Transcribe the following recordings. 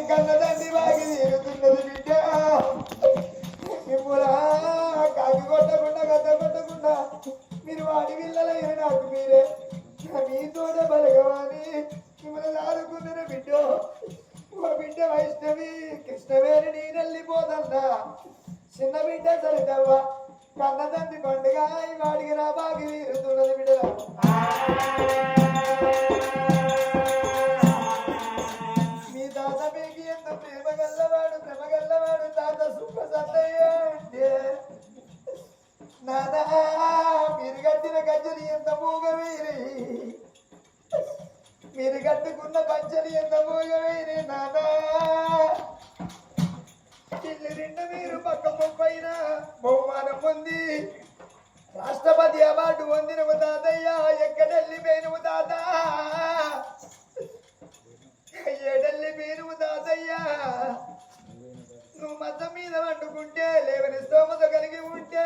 కన్నదండి బాగి తీరుతున్నది బిడ్డ మిమ్ములా కాకి కొట్టకుండా గద్ద కొట్టకుండా మీరు వాడి పిల్లలైన నాకు మీరే మీతోనే బలగవాని మిమ్మల్ని ఆదుకున్న బిడ్డ ఓ బిడ్డ వైష్ణవి కృష్ణవేణి నేనెళ్ళిపోదన్నా చిన్న బిడ్డ సరితవ్వ కన్నదండి పండుగ వాడికి నా బాగి తీరుతున్నది బిడ్డల మీ తాత మీకు ఎంత ప్రేమ గల్లవాడు తాత సుఖ సన్నయ్య అంటే నానా మీరు కట్టిన గజ్జలు ఎంత మూగవేరి మీరు కట్టుకున్న పంచలు ఎంత మూగవేరి నానా ఇల్లు రెండు మీరు పక్క పైన బహుమానం పొంది రాష్ట్రపతి అవార్డు పొందినవు తాతయ్య ఎక్కడెళ్ళిపోయినవు తాత ఏడెళ్ళిపోయినవు తాతయ్య నువ్వు మతం మీద వండుకుంటే లేవని స్తోమత కలిగి ఉంటే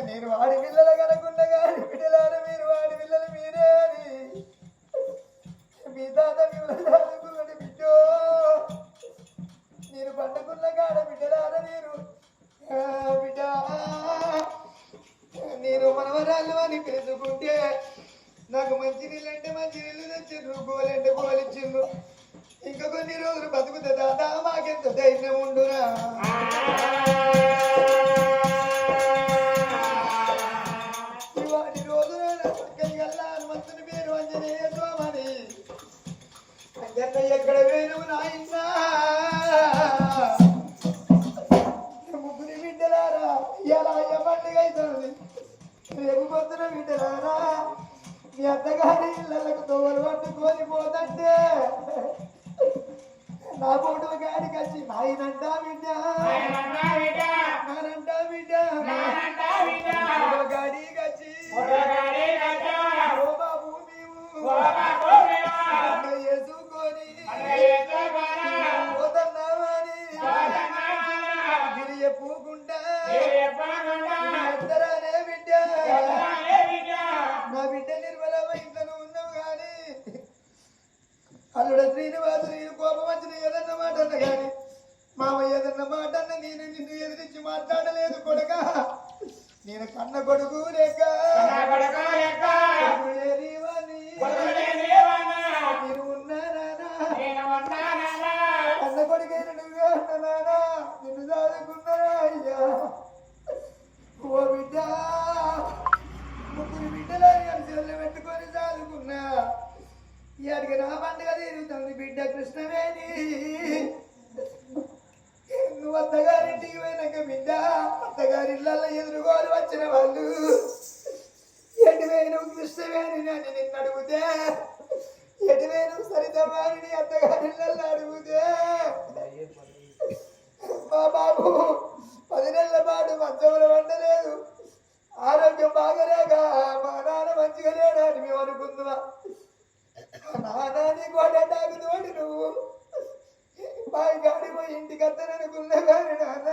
నేను వాడి పిల్లలు కనుకుండా గాడి బిడ్డలారు మీరు వాడి పిల్లలు మీరే అని మీ తాత మిమ్మల్ని చదువుకున్నాడు బిడ్డో నేను పండుకున్న కాడ బిడ్డలారా బిడ్డ నేను మనవరాళ్ళు అని పిలుచుకుంటే నాకు మంచి నీళ్ళు అంటే మంచి నీళ్ళు తెచ్చిండ్రు గోలంటే గోలిచ్చిండ్రు ఇంకా కొన్ని రోజులు బతుకుతా దాదా మాకెంత ధైర్యం ఉండురా ఇవాటి రోజున పక్కని కల్లా హనుమంతుని పేరు అంజనేయ స్వామని అంజన్న ఎక్కడ వేరు నాయన్నా ముగ్గురి బిడ్డలారా ఇలా అయ్య పండుగ అవుతుంది రేపు పొద్దున బిడ్డలారా మీ అత్తగారి ఇళ్ళకు తోవలు పట్టుకొని పోతంటే నా పోటు గాడికి వచ్చి నాయనంటా బిడ్డ నానంటా బిడ్డ గాడికి వచ్చి ఓ బాబు మేము వేసుకొని పోతున్నామని మీరు చెప్పుకుంటా అందరానే బిడ్డ నా బిడ్డ నిర్మలమ్మ ఇంతను ఉన్నావు కానీ అల్లుడ శ్రీనివాసు నేను కోపం వచ్చిన ఏదన్న మాట అన్న కానీ మామయ్య ఏదన్న మాట అన్న నేను నిన్ను ఎదిరించి మాట్లాడలేదు కొడక నేను కన్న కొడుకు లేక నేను ఉన్నానా కన్న కొడుకైన నువ్వే అన్నానా నిన్ను చదువుకున్నారా అయ్యా ఓ బిడ్డ ముగ్గురు బిడ్డలని కలిసి పెట్టుకొని చదువుకున్నా ఇక్కడికి నా పండుగ తీరుతుంది బిడ్డ కృష్ణవేణి నువ్వు అత్తగారింటికి పోయినాక బిడ్డ అత్తగారిళ్ళల్లో ఎదురుగోలు వచ్చిన వాళ్ళు ఎటువైన కృష్ణవేణి అని నిన్ను అడిగితే ఎటువైన సరితవాణిని అత్తగారిళ్ళల్లో అడిగితే మా బాబు 10 నెలల పాటు మంచంలో వండలేదు ఆరోగ్యం బాగలేక మా నాన్న మంచిగా లేడా అని మేము అనుకుందువా నానాని గోడటాకు తోటి నువ్వు బాయి గాడిపోయి ఇంటికి అత్తననుకున్నా కానీ నాన్న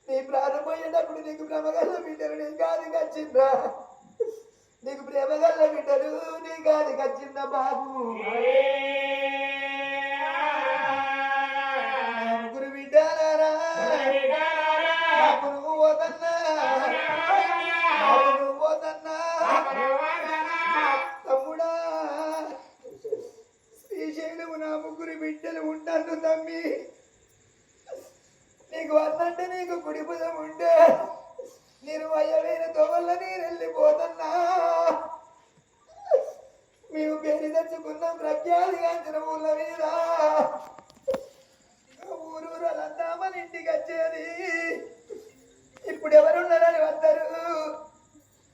నీ ప్రాణం పోయేటప్పుడు నీకు ప్రేమగల్ల బిడ్డలు నీ గాదికి వచ్చిందా నీకు ప్రేమగల్ల బిడ్డలు నీ గాదికి వచ్చిందా బాబు ముగ్గురు బిడ్డలారా నువ్వు పోతన్నా నువ్వు పోతన్నా తమ్ముడా శ్రీశైలము నా ముగ్గురు బిడ్డలు ఉంటాను తమ్మి నీకు వద్దంటే నీకు కుడిపుదం ఉంటే నేను అయ్యడైన తొవల్ల నేను వెళ్ళిపోతన్నా మేము పేరు తెచ్చుకున్నాం ప్రఖ్యాతిగాంచిన ఊళ్ళ మీద ఊరూరంతా మన ఇంటికి వచ్చేది ఇప్పుడు ఎవరున్నారని వస్తారు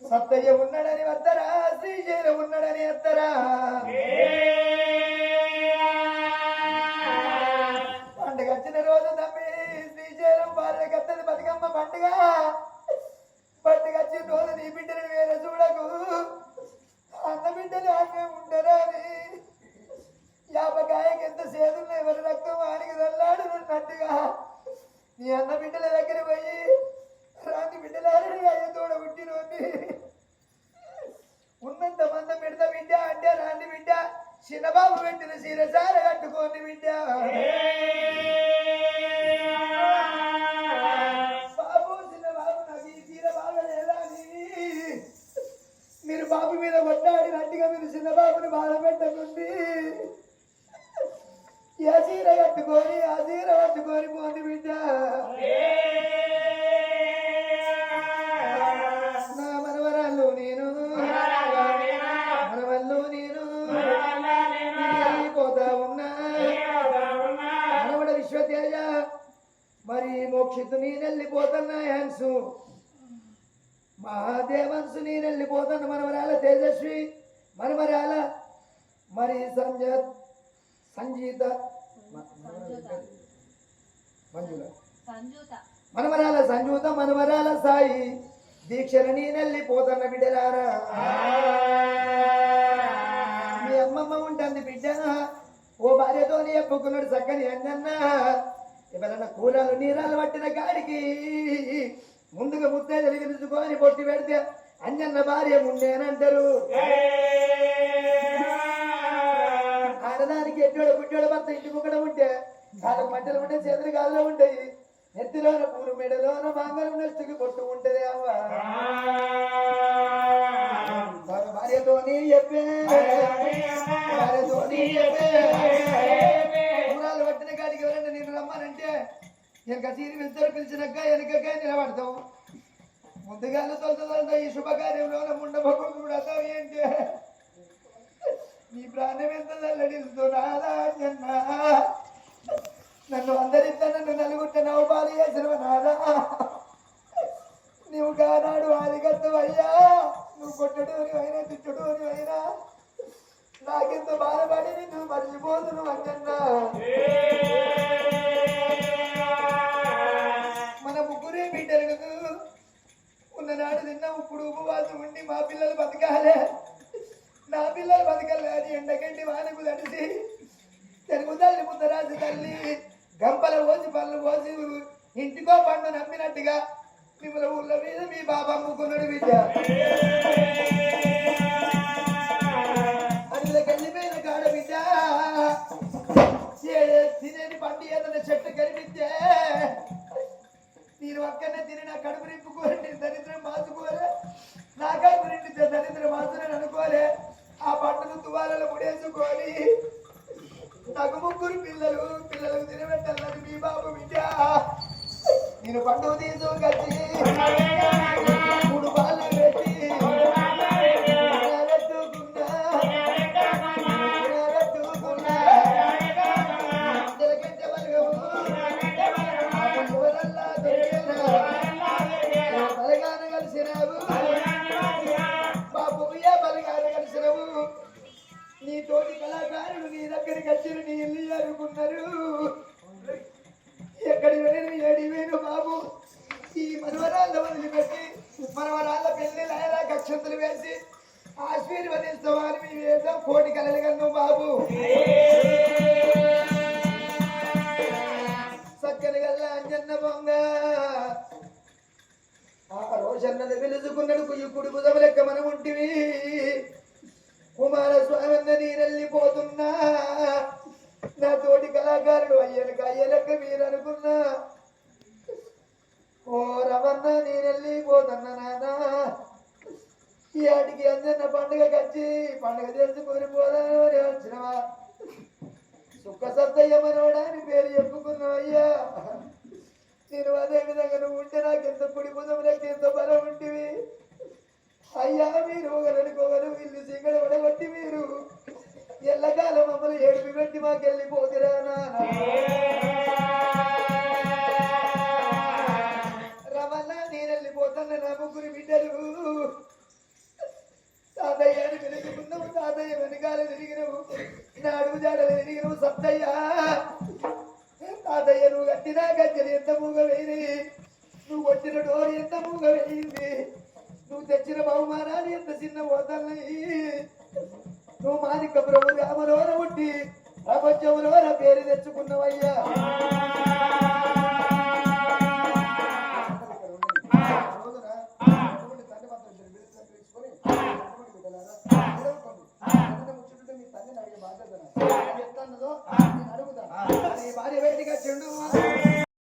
సత్తయ్య ఉన్నాడని వస్తారా శ్రీశైలం ఉన్నాడని వస్తారా పండుగ వచ్చిన రోజు తమ్మి శ్రీశైలం భార్య కత్తది బతుకమ్మ పండుగ వచ్చిన రోజు నీ బిడ్డని వేరే చూడకు అన్న బిడ్డలు ఆమె ఉంటారా అని యాపకాయకి ఎంత సేదున్నా ఎవరి రక్తం ఆనికి చల్లాడున్నట్టుగా నీ అన్న బిడ్డల దగ్గర పోయి రాని బిడ్డలారని అయ్య తోడ పుట్టినోని ఉన్నంత మందం పెడతా బిడ్డ అంటే రాని బిడ్డ చిన్నబాబు పెట్టిన చీరసార కట్టుకోండి బిడ్డ బాబు చిన్నబాబు నాకు ఈ చీర బాగలేదా అని మీరు బాబు మీద కొట్టాడినట్టుగా మీరు చిన్నబాబుని బాధ పెట్టకుండి ఏ చీర కట్టుకొని ఆ చీర కట్టుకొని పోండి బిడ్డ నా మనవరాళ్ళు నేను మనవళ్ళు నేను పోతా ఉన్నా మనవడ విశ్వతేజ మరి మోక్షితు నేను వెళ్ళిపోతున్నా హ్యాన్సు మహాదేవన్సు నేను వెళ్ళిపోతాను మనవరాల తేజస్వి మనవరాల మరి సంజీత మనవరాల సంజూత మనవరాల సాయి దీక్షను నేను వెళ్ళిపోతున్న బిడ్డలారా మీ అమ్మమ్మ ఉంటుంది బిడ్డ ఓ భార్యతో చెప్పుకున్నాడు చక్కని అంజన్న ఎవరన్నా కూరలు నీరాలు పట్టిన కాడికి ముందుగా ముత్తేజలు పిలుచుకొని పొట్టి పెడితే అంజన్న భార్య ముందేనంటారు ఆడదానికి ఎట్టోడు పుట్టోడు భర్త ఇంటి ముక్కడ ఉంటే కాళ్ళకు మధ్యలో ఉంటే చేతులు కాళ్ళలో ఉంటాయి నెత్తిలోన పూలు మెడలోన మాంగళం నెత్తుకి పొట్టు ఉంటది అవ్వ భార్యతోని చెప్పే కూరాలు పట్టిన కాడికి ఎవరైనా నేను రమ్మానంటే ఇంకా చీరి వెళ్తారు పిలిచినాక వెనకగా నిలబడతాం ముందుగా తొలత ఈ శుభకార్యంలో ఉండబోకుండా అర్థం ఏంటి నీ ప్రాణం ఎంత చల్లడిస్తున్నాదా నన్ను అందరితో నన్ను నలుగుట్ట నవ్వుపాలు చేసిన నాదా నువ్వు కానాడు ఆదిగత్తవయ్యా నువ్వు కొట్టడోని అయినా తిట్టడోని అయినా నాకెంత బాధపడి నువ్వు మర్చిపోతును అంజన్నా మన ముగ్గురే బిడ్డలకు ఉన్ననాడు తిన్నా ఇప్పుడు ఉపవాసం ఉండి మా పిల్లలు బతకాలే నా పిల్లలు బతకలే అని ఎండకండి వానకు తడిసి తెలుగు తల్లి ముద్దరాజు తల్లి గంపల పోసి పళ్ళు పోసి ఇంటికో పండు నమ్మినట్టుగా మిమ్మల్ని ఊళ్ళ మీద మీ బాబా అమ్ముకున్నాడు బిడ్డ అందులోకి వెళ్ళిపోయిన కాడ బిడ్డ తినేది పండు ఏదైనా చెట్టు కనిపిస్తే నేను ఒక్కనే తిని నా కడుపు నింపుకోలే నేను దరిద్రం మాసుకోలే నా కడుపు నిండితే దరిద్రం మాసునని అనుకోలే ఆ పండును తువాలలో ముడేసుకొని నాకు ముగ్గురు పిల్లలకు తినబెట్టాలని మీ బాబు బిడ్డ నేను పండుగ తీసుకొచ్చి 3 పాలు పెట్టి బలగాన కలిసినావు బాబు బలగాన కలిసినావు నీ తోటి కళాకారులు నీ దగ్గరికి వచ్చి నీ ఇల్లు అనుకున్నారు ఎక్కడి వేరు ఏడి వేరు బాబు ఈ మనవరాళ్ళ వదిలిపెట్టి మనవరాళ్ళ పెళ్లి లాయలా కక్షంతులు వేసి ఆశీర్వదిస్తామని మీ వేద్దాం కోటి కలగలను బాబు చక్కని గల్ల అంజన్న బొంగ ఆ రోజన్నది పిలుచుకున్నాడు కుయ్యుకుడు బుధము లెక్క మనం ఉంటివి కుమారస్వామి అన్న నేనెళ్ళిపోతున్నా నా తోటి కళాకారుడు అయ్యలక్క మీరు అనుకున్నా ఓ రమన్న నేనెళ్ళిపోతున్నా నానా ఈ ఆటికి అందరిన పండుగ కచ్చి పండుగ చేసుకుని పోదాని వచ్చినవా సుఖ సత్తయ్య మనోడా అని పేరు చెప్పుకున్నావయ్యా నేను అదే విధంగా నువ్వు ఉంటే నాకు ఎంత కుడి బుధములకి ఎంత బలం ఉంటివి అయ్యా మీరు ఒకరనుకోగలు ఇల్లు సింగడ పడగొట్టి మీరు ఎల్లకాలం మమ్మల్ని ఏడుపు పెట్టి మాకెళ్ళిపోతురా రమన్న నేను వెళ్ళిపోతున్నా నా ముగ్గురు బిడ్డలు తాతయ్యని పిలుచుకున్నావు తాతయ్య వెనకాల తిరిగినవు నా అడుగు జాడలు తిరిగినవు సత్తయ్య తాతయ్య నువ్వు కట్టినా గజ్జలు ఎంత మూగ వేయి నువ్వు కొట్టిన డోరు ఎంత మూగ వేయింది నువ్వు తెచ్చిన బహుమానాలు ఎంత చిన్న పోతన్నాయి నువ్వు మానిక ప్రభు రామలోన ఉండి ప్రపంచంలోన పేరు తెచ్చుకున్నావయ్యా మీ తల్లిని అడిగే భార్య బయటికి వచ్చిండు